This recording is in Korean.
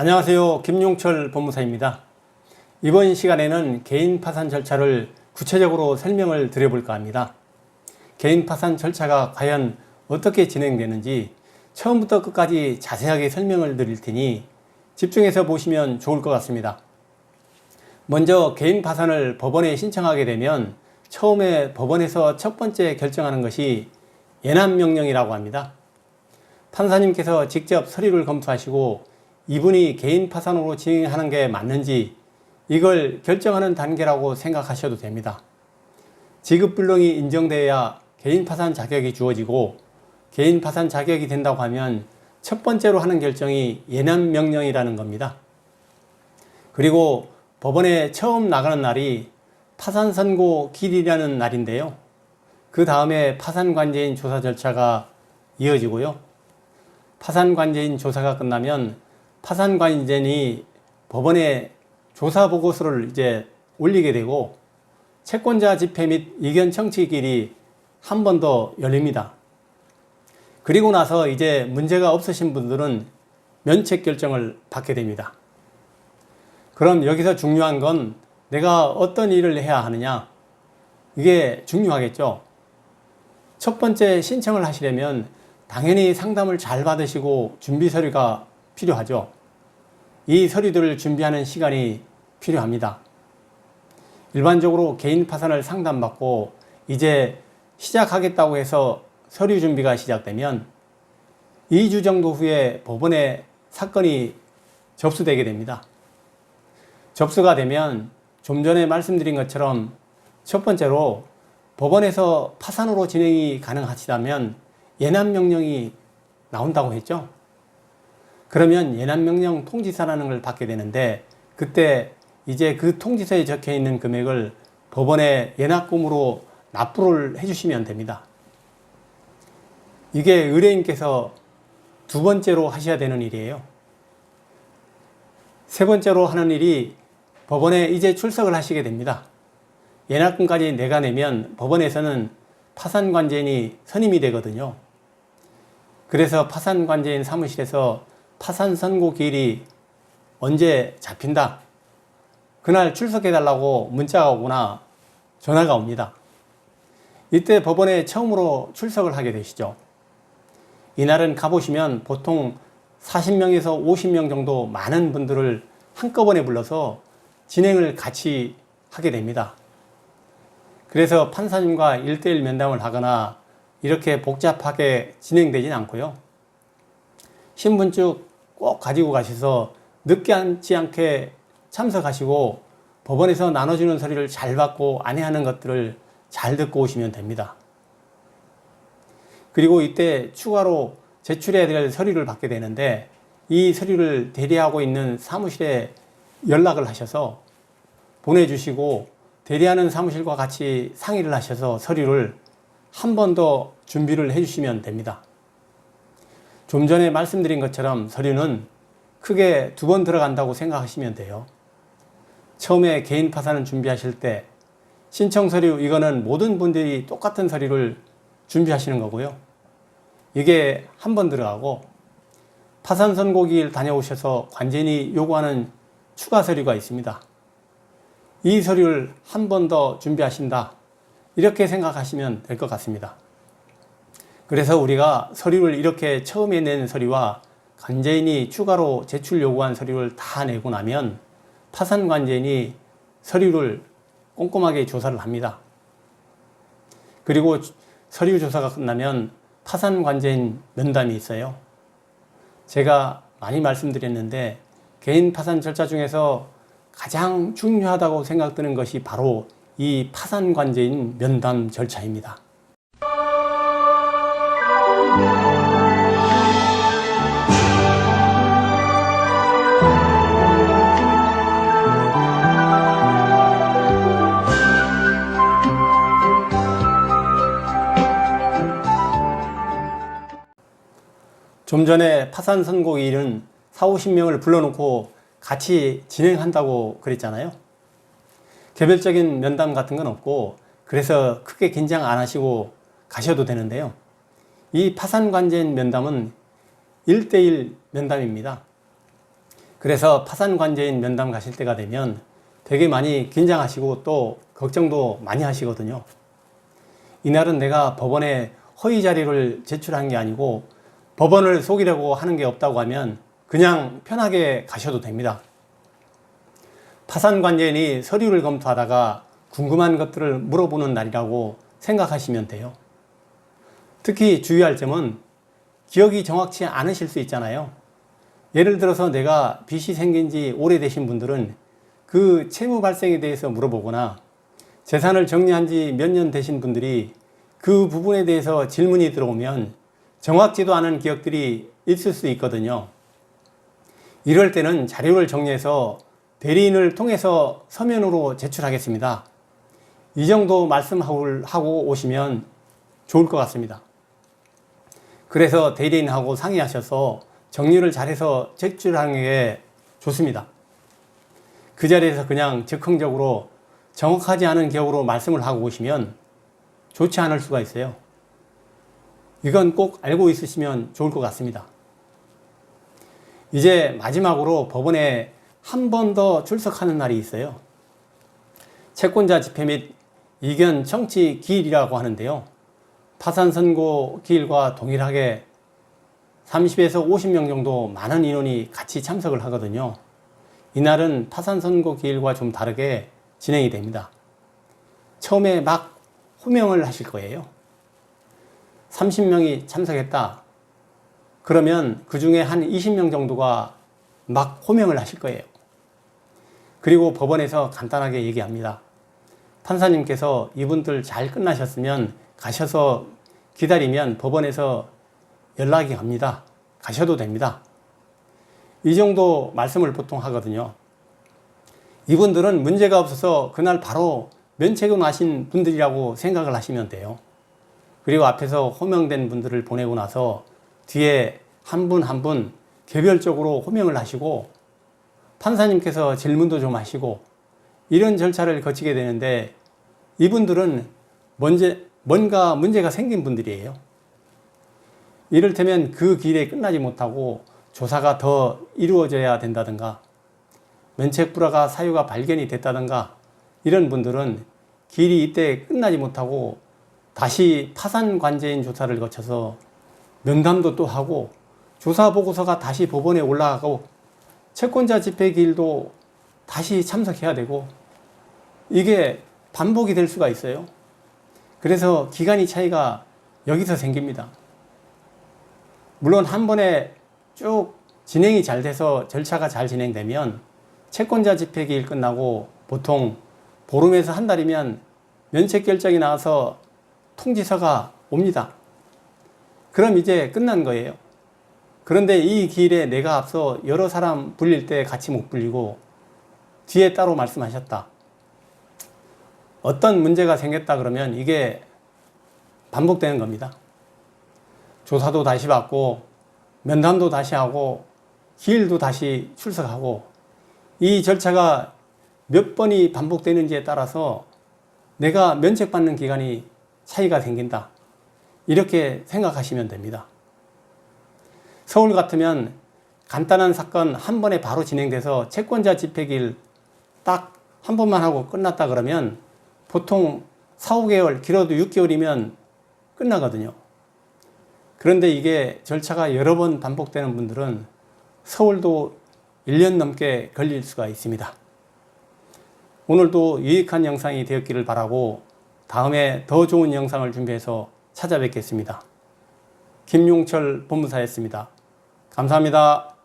안녕하세요. 김용철 법무사입니다. 이번 시간에는 개인 파산 절차를 구체적으로 설명을 드려볼까 합니다. 개인 파산 절차가 과연 어떻게 진행되는지 처음부터 끝까지 자세하게 설명을 드릴 테니 집중해서 보시면 좋을 것 같습니다. 먼저 개인 파산을 법원에 신청하게 되면 처음에 법원에서 첫 번째 결정하는 것이 예납명령이라고 합니다. 판사님께서 직접 서류를 검토하시고 이분이 개인 파산으로 진행하는 게 맞는지 이걸 결정하는 단계라고 생각하셔도 됩니다. 지급불능이 인정되어야 개인 파산 자격이 주어지고 개인 파산 자격이 된다고 하면 첫 번째로 하는 결정이 예납명령이라는 겁니다. 그리고 법원에 처음 나가는 날이 파산선고 기일이라는 날인데요. 그 다음에 파산관제인 조사 절차가 이어지고요. 파산관제인 조사가 끝나면 파산관제인이 법원에 조사보고서를 이제 올리게 되고 채권자 집회 및 의견 청취기일이 한 번 더 열립니다. 그리고 나서 이제 문제가 없으신 분들은 면책 결정을 받게 됩니다. 그럼 여기서 중요한 건 내가 어떤 일을 해야 하느냐? 이게 중요하겠죠. 첫 번째 신청을 하시려면 당연히 상담을 잘 받으시고 준비 서류가 필요하죠. 이 서류들을 준비하는 시간이 필요합니다. 일반적으로 개인 파산을 상담받고 이제 시작하겠다고 해서 서류 준비가 시작되면 2주 정도 후에 법원에 사건이 접수되게 됩니다. 접수가 되면 좀 전에 말씀드린 것처럼 첫 번째로 법원에서 파산으로 진행이 가능하시다면 예납명령이 나온다고 했죠. 그러면 예납명령 통지서라는 걸 받게 되는데 그때 이제 그 통지서에 적혀 있는 금액을 법원에 예납금으로 납부를 해주시면 됩니다. 이게 의뢰인께서 두 번째로 하셔야 되는 일이에요. 세 번째로 하는 일이 법원에 이제 출석을 하시게 됩니다. 예납금까지 내가 내면 법원에서는 파산관제인이 선임이 되거든요. 그래서 파산관제인 사무실에서 파산 선고 기일이 언제 잡힌다. 그날 출석해달라고 문자가 오거나 전화가 옵니다. 이때 법원에 처음으로 출석을 하게 되시죠. 이날은 가보시면 보통 40명에서 50명 정도 많은 분들을 한꺼번에 불러서 진행을 같이 하게 됩니다. 그래서 판사님과 1대1 면담을 하거나 이렇게 복잡하게 진행되진 않고요. 신분증 꼭 가지고 가셔서 늦지 않게 참석하시고 법원에서 나눠주는 서류를 잘 받고 안내하는 것들을 잘 듣고 오시면 됩니다. 그리고 이때 추가로 제출해야 될 서류를 받게 되는데 이 서류를 대리하고 있는 사무실에 연락을 하셔서 보내주시고 대리하는 사무실과 같이 상의를 하셔서 서류를 한 번 더 준비를 해주시면 됩니다. 좀 전에 말씀드린 것처럼 서류는 크게 두 번 들어간다고 생각하시면 돼요. 처음에 개인 파산을 준비하실 때 신청 서류 이거는 모든 분들이 똑같은 서류를 준비하시는 거고요. 이게 한 번 들어가고 파산 선고기일 다녀오셔서 관제인이 요구하는 추가 서류가 있습니다. 이 서류를 한 번 더 준비하신다. 이렇게 생각하시면 될 것 같습니다. 그래서 우리가 서류를 이렇게 처음에 낸 서류와 관제인이 추가로 제출 요구한 서류를 다 내고 나면 파산관제인이 서류를 꼼꼼하게 조사를 합니다. 그리고 서류 조사가 끝나면 파산관제인 면담이 있어요. 제가 많이 말씀드렸는데 개인 파산 절차 중에서 가장 중요하다고 생각되는 것이 바로 이 파산관제인 면담 절차입니다. 좀 전에 파산 선고기일은 40~50명을 불러놓고 같이 진행한다고 그랬잖아요. 개별적인 면담 같은 건 없고 그래서 크게 긴장 안 하시고 가셔도 되는데요. 이 파산관제인 면담은 1대1 면담입니다. 그래서 파산관제인 면담 가실 때가 되면 되게 많이 긴장하시고 또 걱정도 많이 하시거든요. 이날은 내가 법원에 허위 자료를 제출한 게 아니고 법원을 속이려고 하는 게 없다고 하면 그냥 편하게 가셔도 됩니다. 파산관제인이 서류를 검토하다가 궁금한 것들을 물어보는 날이라고 생각하시면 돼요. 특히 주의할 점은 기억이 정확치 않으실 수 있잖아요. 예를 들어서 내가 빚이 생긴 지 오래되신 분들은 그 채무 발생에 대해서 물어보거나 재산을 정리한 지 몇 년 되신 분들이 그 부분에 대해서 질문이 들어오면 정확지도 않은 기억들이 있을 수 있거든요. 이럴 때는 자료를 정리해서 대리인을 통해서 서면으로 제출하겠습니다. 이 정도 말씀하고 오시면 좋을 것 같습니다. 그래서 대리인하고 상의하셔서 정리를 잘해서 제출하는 게 좋습니다. 그 자리에서 그냥 즉흥적으로 정확하지 않은 기억으로 말씀을 하고 오시면 좋지 않을 수가 있어요. 이건 꼭 알고 있으시면 좋을 것 같습니다. 이제 마지막으로 법원에 한 번 더 출석하는 날이 있어요. 채권자 집회 및 이견 청취 기일이라고 하는데요. 파산 선고 기일과 동일하게 30에서 50명 정도 많은 인원이 같이 참석을 하거든요. 이날은 파산 선고 기일과 좀 다르게 진행이 됩니다. 처음에 막 호명을 하실 거예요. 30명이 참석했다. 그러면 그 중에 한 20명 정도가 막 호명을 하실 거예요. 그리고 법원에서 간단하게 얘기합니다. 판사님께서 이분들 잘 끝나셨으면 가셔서 기다리면 법원에서 연락이 갑니다. 가셔도 됩니다. 이 정도 말씀을 보통 하거든요. 이분들은 문제가 없어서 그날 바로 면책을 하신 분들이라고 생각을 하시면 돼요. 그리고 앞에서 호명된 분들을 보내고 나서 뒤에 한 분 한 분 개별적으로 호명을 하시고 판사님께서 질문도 좀 하시고 이런 절차를 거치게 되는데 이분들은 뭔가 문제가 생긴 분들이에요. 이를테면 그 길에 끝나지 못하고 조사가 더 이루어져야 된다든가 면책 불허가 사유가 발견이 됐다든가 이런 분들은 길이 이때 끝나지 못하고 다시 파산관제인 조사를 거쳐서 면담도 또 하고 조사 보고서가 다시 법원에 올라가고 채권자 집회 기일도 다시 참석해야 되고 이게 반복이 될 수가 있어요. 그래서 기간이 차이가 여기서 생깁니다. 물론 한 번에 쭉 진행이 잘 돼서 절차가 잘 진행되면 채권자 집회 기일 끝나고 보통 보름에서 한 달이면 면책 결정이 나와서 통지서가 옵니다. 그럼 이제 끝난 거예요. 그런데 이 기일에 내가 앞서 여러 사람 불릴 때 같이 못 불리고 뒤에 따로 말씀하셨다. 어떤 문제가 생겼다 그러면 이게 반복되는 겁니다. 조사도 다시 받고 면담도 다시 하고 기일도 다시 출석하고 이 절차가 몇 번이 반복되는지에 따라서 내가 면책받는 기간이 차이가 생긴다. 이렇게 생각하시면 됩니다. 서울 같으면 간단한 사건 한 번에 바로 진행돼서 채권자 집회기일 딱 한 번만 하고 끝났다 그러면 보통 4, 5개월, 길어도 6개월이면 끝나거든요. 그런데 이게 절차가 여러 번 반복되는 분들은 서울도 1년 넘게 걸릴 수가 있습니다. 오늘도 유익한 영상이 되었기를 바라고 다음에 더 좋은 영상을 준비해서 찾아뵙겠습니다. 김용철 법무사였습니다. 감사합니다.